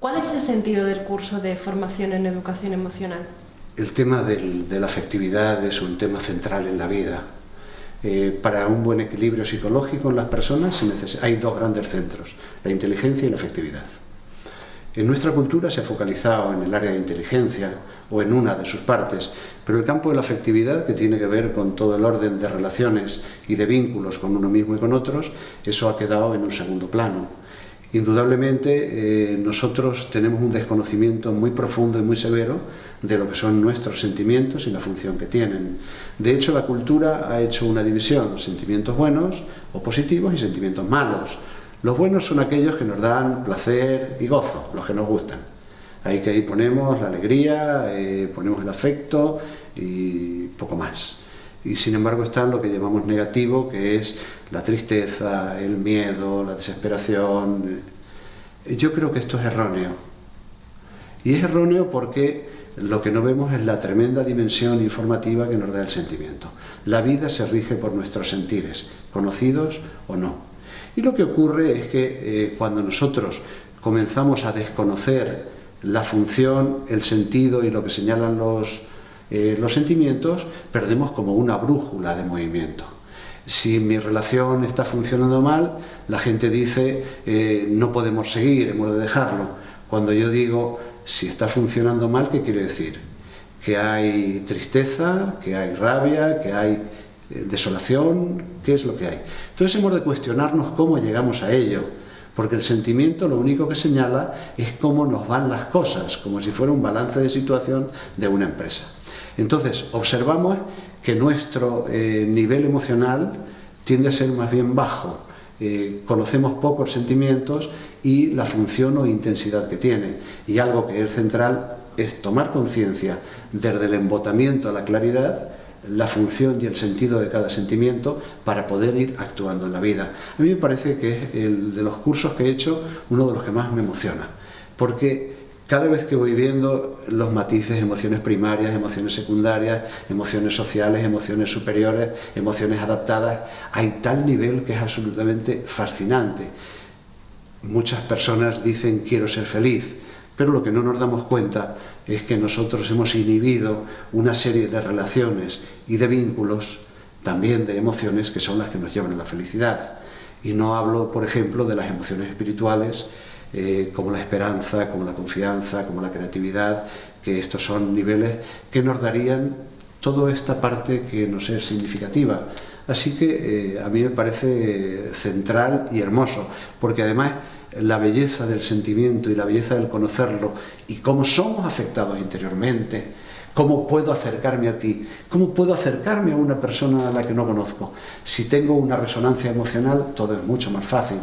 ¿Cuál es el sentido del curso de formación en educación emocional? El tema de la afectividad es un tema central en la vida. Para un buen equilibrio psicológico en las personas hay dos grandes centros, la inteligencia y la afectividad. En nuestra cultura se ha focalizado en el área de inteligencia o en una de sus partes, pero el campo de la afectividad, que tiene que ver con todo el orden de relaciones y de vínculos con uno mismo y con otros, eso ha quedado en un segundo plano. Indudablemente nosotros tenemos un desconocimiento muy profundo y muy severo de lo que son nuestros sentimientos y la función que tienen. De hecho, la cultura ha hecho una división, sentimientos buenos o positivos y sentimientos malos. Los buenos son aquellos que nos dan placer y gozo, los que nos gustan. Ahí ponemos la alegría, ponemos el afecto y poco más. Y sin embargo está lo que llamamos negativo, que es la tristeza, el miedo, la desesperación. Yo creo que esto es erróneo. Y es erróneo porque lo que no vemos es la tremenda dimensión informativa que nos da el sentimiento. La vida se rige por nuestros sentires, conocidos o no. Y lo que ocurre es que cuando nosotros comenzamos a desconocer la función, el sentido y lo que señalan los sentimientos, perdemos como una brújula de movimiento. Si mi relación está funcionando mal, la gente dice no podemos seguir, hemos de dejarlo. Cuando yo digo si está funcionando mal, ¿qué quiere decir? Que hay tristeza, que hay rabia, que hay desolación, ¿qué es lo que hay? Entonces hemos de cuestionarnos cómo llegamos a ello, porque el sentimiento lo único que señala es cómo nos van las cosas, como si fuera un balance de situación de una empresa. Entonces observamos que nuestro nivel emocional tiende a ser más bien bajo, conocemos pocos sentimientos y la función o intensidad que tiene, y algo que es central es tomar conciencia desde el embotamiento a la claridad, la función y el sentido de cada sentimiento para poder ir actuando en la vida. A mí me parece que es el de los cursos que he hecho uno de los que más me emociona, porque cada vez que voy viendo los matices, emociones primarias, emociones secundarias, emociones sociales, emociones superiores, emociones adaptadas, hay tal nivel que es absolutamente fascinante. Muchas personas dicen quiero ser feliz, pero lo que no nos damos cuenta es que nosotros hemos inhibido una serie de relaciones y de vínculos, también de emociones, que son las que nos llevan a la felicidad. Y no hablo, por ejemplo, de las emociones espirituales, como la esperanza, como la confianza, como la creatividad, que estos son niveles que nos darían toda esta parte que nos es significativa. Así que a mí me parece central y hermoso, porque además la belleza del sentimiento y la belleza del conocerlo y cómo somos afectados interiormente, cómo puedo acercarme a ti, cómo puedo acercarme a una persona a la que no conozco. Si tengo una resonancia emocional, todo es mucho más fácil.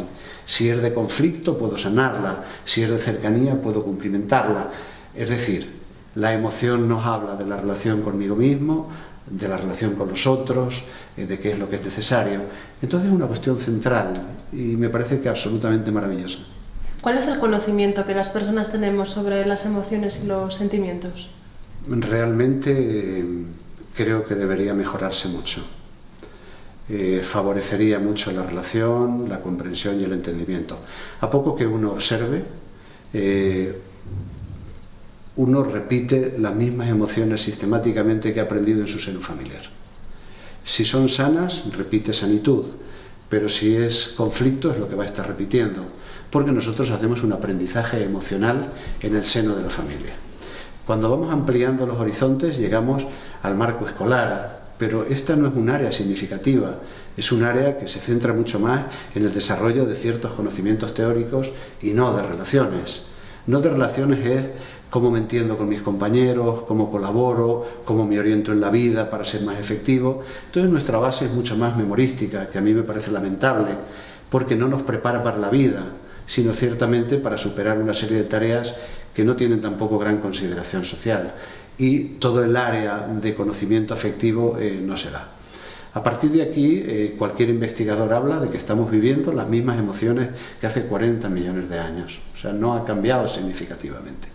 Si es de conflicto, puedo sanarla. Si es de cercanía, puedo cumplimentarla. Es decir, la emoción nos habla de la relación conmigo mismo, de la relación con los otros, de qué es lo que es necesario. Entonces es una cuestión central y me parece que absolutamente maravillosa. ¿Cuál es el conocimiento que las personas tenemos sobre las emociones y los sentimientos? Realmente creo que debería mejorarse mucho. Favorecería mucho la relación, la comprensión y el entendimiento. A poco que uno observe, uno repite las mismas emociones sistemáticamente que ha aprendido en su seno familiar. Si son sanas, repite sanitud, pero si es conflicto es lo que va a estar repitiendo, porque nosotros hacemos un aprendizaje emocional en el seno de la familia. Cuando vamos ampliando los horizontes llegamos al marco escolar, pero esta no es un área significativa, es un área que se centra mucho más en el desarrollo de ciertos conocimientos teóricos y no de relaciones. No de relaciones es cómo me entiendo con mis compañeros, cómo colaboro, cómo me oriento en la vida para ser más efectivo. Entonces nuestra base es mucho más memorística, que a mí me parece lamentable, porque no nos prepara para la vida, sino ciertamente para superar una serie de tareas que no tienen tampoco gran consideración social. Y todo el área de conocimiento afectivo no se da. A partir de aquí, cualquier investigador habla de que estamos viviendo las mismas emociones que hace 40 millones de años. O sea, no ha cambiado significativamente.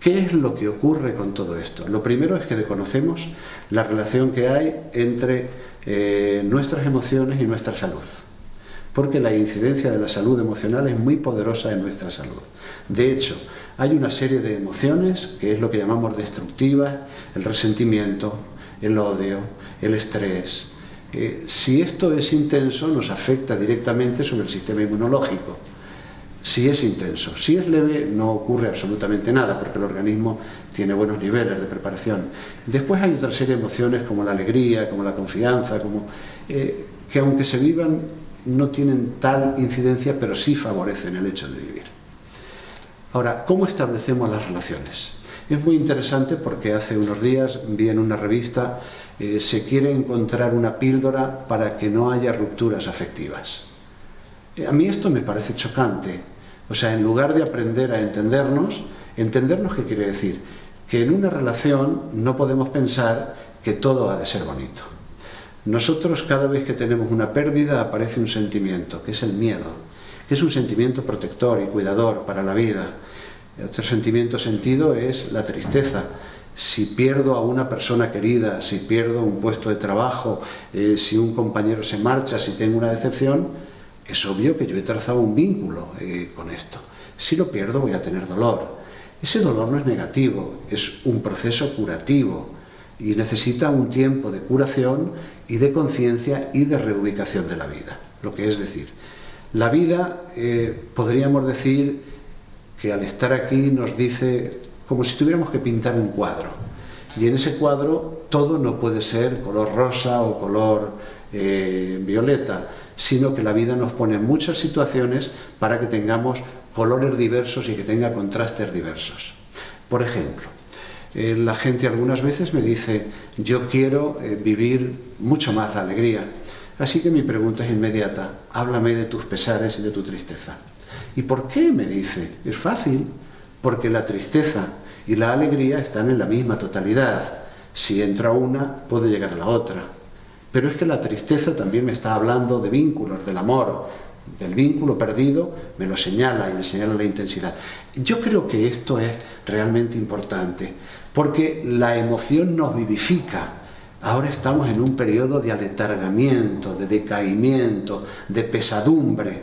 ¿Qué es lo que ocurre con todo esto? Lo primero es que desconocemos la relación que hay entre nuestras emociones y nuestra salud. porque la incidencia de la salud emocional es muy poderosa en nuestra salud. De hecho, hay una serie de emociones que es lo que llamamos destructivas: el resentimiento, el odio, el estrés. Si esto es intenso, nos afecta directamente sobre el sistema inmunológico. Si es intenso. Si es leve, no ocurre absolutamente nada, porque el organismo tiene buenos niveles de preparación. Después hay otra serie de emociones, como la alegría, como la confianza, que aunque se vivan, no tienen tal incidencia, pero sí favorecen el hecho de vivir. Ahora, ¿cómo establecemos las relaciones? Es muy interesante porque hace unos días vi en una revista se quiere encontrar una píldora para que no haya rupturas afectivas. A mí esto me parece chocante. O sea, en lugar de aprender a entendernos, ¿qué quiere decir? Que en una relación no podemos pensar que todo ha de ser bonito. Nosotros, cada vez que tenemos una pérdida, aparece un sentimiento, que es el miedo, que es un sentimiento protector y cuidador para la vida. Otro sentimiento sentido es la tristeza. Si pierdo a una persona querida, si pierdo un puesto de trabajo, si un compañero se marcha, si tengo una decepción, es obvio que yo he trazado un vínculo con esto. Si lo pierdo, voy a tener dolor. Ese dolor no es negativo, es un proceso curativo y necesita un tiempo de curación y de conciencia y de reubicación de la vida. Lo que es decir, la vida, podríamos decir que al estar aquí nos dice como si tuviéramos que pintar un cuadro. Y en ese cuadro todo no puede ser color rosa o color violeta, sino que la vida nos pone en muchas situaciones para que tengamos colores diversos y que tenga contrastes diversos. Por ejemplo, la gente algunas veces me dice: yo quiero vivir mucho más la alegría. Así que mi pregunta es inmediata: háblame de tus pesares y de tu tristeza. ¿Y por qué? Me dice. Es fácil, porque la tristeza y la alegría están en la misma totalidad. Si entra una, puede llegar a la otra. Pero es que la tristeza también me está hablando de vínculos, del amor, del vínculo perdido, me lo señala y me señala la intensidad. Yo creo que esto es realmente importante, porque la emoción nos vivifica. Ahora estamos en un periodo de aletargamiento, de decaimiento, de pesadumbre,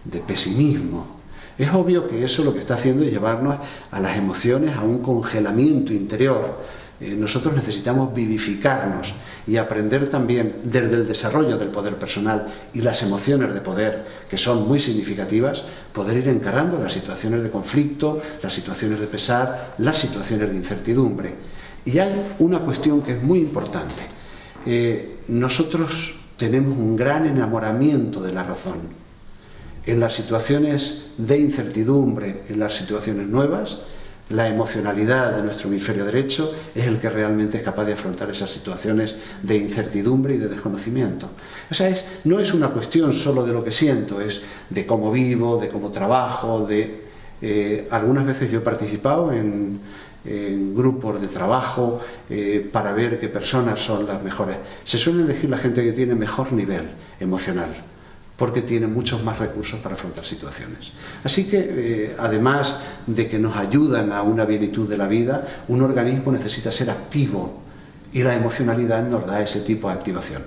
de pesimismo. Es obvio que eso lo que está haciendo es llevarnos a las emociones a un congelamiento interior. Nosotros necesitamos vivificarnos y aprender también desde el desarrollo del poder personal y las emociones de poder, que son muy significativas, poder ir encarando las situaciones de conflicto, las situaciones de pesar, las situaciones de incertidumbre. Y hay una cuestión que es muy importante. Nosotros tenemos un gran enamoramiento de la razón. En las situaciones de incertidumbre, en las situaciones nuevas, la emocionalidad de nuestro hemisferio derecho es el que realmente es capaz de afrontar esas situaciones de incertidumbre y de desconocimiento. O sea, no es una cuestión solo de lo que siento, es de cómo vivo, de cómo trabajo, algunas veces yo he participado en grupos de trabajo para ver qué personas son las mejores. Se suele elegir la gente que tiene mejor nivel emocional, porque tiene muchos más recursos para afrontar situaciones. Así que, además de que nos ayudan a una plenitud de la vida, un organismo necesita ser activo y la emocionalidad nos da ese tipo de activación.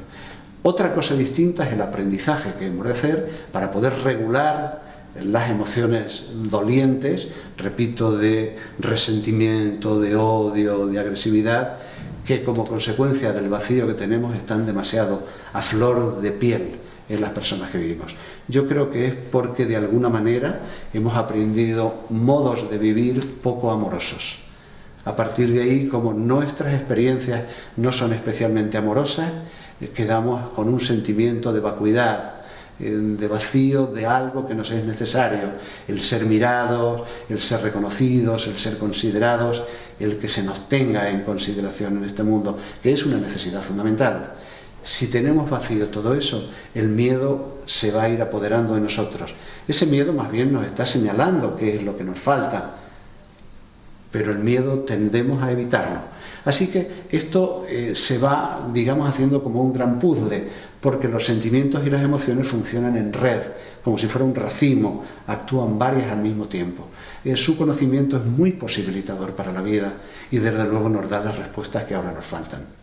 Otra cosa distinta es el aprendizaje que hemos de hacer para poder regular las emociones dolientes, repito, de resentimiento, de odio, de agresividad, que como consecuencia del vacío que tenemos están demasiado a flor de piel en las personas que vivimos. Yo creo que es porque de alguna manera hemos aprendido modos de vivir poco amorosos. A partir de ahí, como nuestras experiencias no son especialmente amorosas, quedamos con un sentimiento de vacuidad, de vacío de algo que nos es necesario: el ser mirados, el ser reconocidos, el ser considerados, el que se nos tenga en consideración en este mundo, que es una necesidad fundamental. Si tenemos vacío todo eso, el miedo se va a ir apoderando de nosotros. Ese miedo más bien nos está señalando qué es lo que nos falta, pero el miedo tendemos a evitarlo. Así que esto se va, digamos, haciendo como un gran puzzle, porque los sentimientos y las emociones funcionan en red, como si fuera un racimo, actúan varias al mismo tiempo. Su conocimiento es muy posibilitador para la vida y desde luego nos da las respuestas que ahora nos faltan.